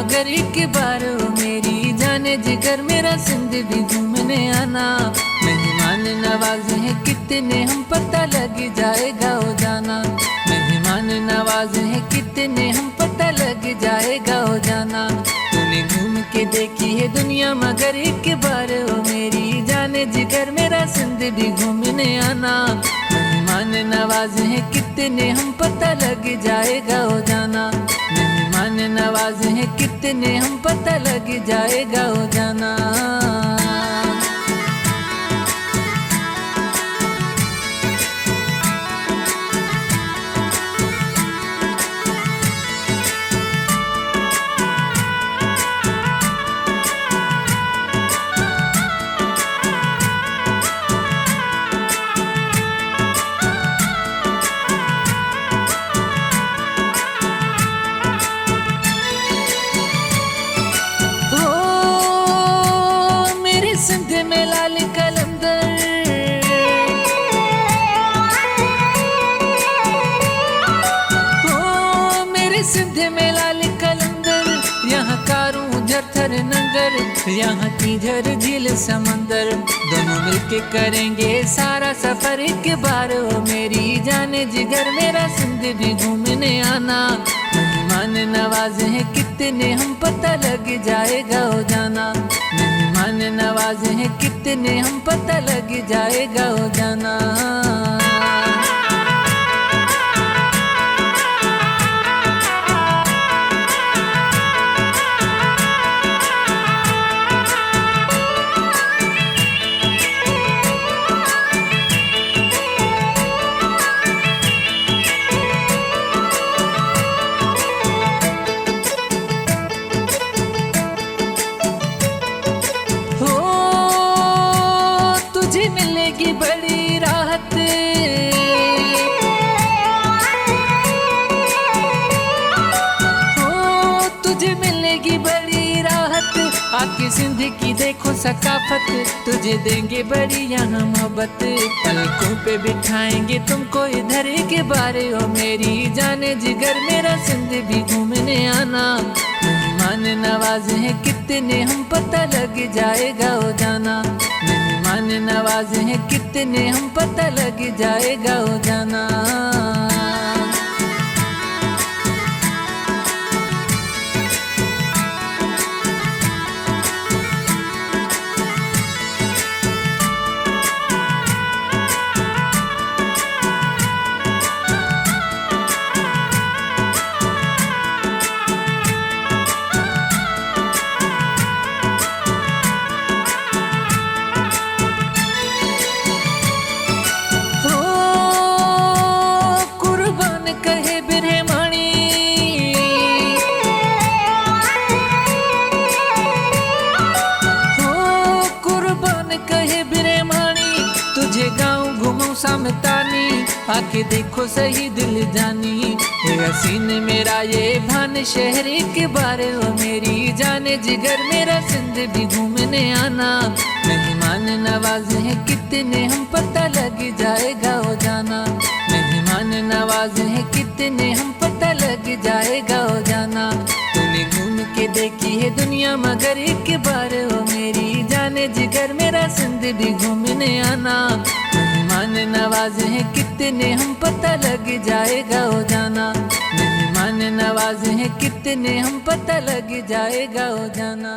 मगर एक बार ओ मेरी जाने जिगर मेरा सिंध भी घूमने आना। मेहमान नवाज है कितने हम पता लग जाएगा ओ जाना। मेहमान नवाज है कितने हम पता लग जाएगा ओ जाना। तूने घूम के देखी है दुनिया मगर एक बार ओ मेरी जाने जिगर मेरा सिंध भी घूमने आना। मेहमान नवाज है कितने हम पता लग जाएगा ओ जाना। मेहमान नवाज है कितने हम पता लग जाएगा ओ जाना। सिंध में लाल कलंदर हो, मेरे सिंध में लाल कलंदर। यहाँ कारूं झरथर नंगर, यहाँ की झर झील समंदर। दोनों मिलके करेंगे सारा सफर एक बार ओ मेरी जाने जिगर मेरा सिंध भी घूमने आना। मेहमान नवाज है कितने हम पता लग जाएगा ओ जाना। मेहमान नवाज है कितने हम पता लग जाएगा ओ जाना। मिलेगी बड़ी राहत, हो तुझे मिलेगी बड़ी राहत। आके सिंध की देखो सकाफत, तुझे देंगे बड़ी यहाँ मोहब्बत। पलकों पे बिठाएंगे तुमको इधर के बारे ओ मेरी जाने जिगर मेरा सिंध भी घूमने आना। मेहमान नवाज है कितने हम पता लग जाएगा ओ जाना। मेहमान नवाज है कितने हम पता लग जाएगा ओ जाना। तुझे गाँव घूमो सामतानी, आके देखो सही दिल जानी। हसीन मेरा ये भान शहर के बारे ओ मेरी जाने जिगर मेरा सिंध भी घूमने आना। मेहमान नवाज है कितने हम पता लग जाएगा ओ जाना। मेहमान नवाज है कितने हम पता लग जाएगा ओ जाना। तूने घूम के देखी है दुनिया मगर एक बार ओ मेरी जाने जिगर मेरा सिंध भी घूमने आना। मेहमान नवाज है कितने हम पता लग जाएगा ओ जाना। मेहमान नवाज है कितने हम पता लग जाएगा ओ जाना।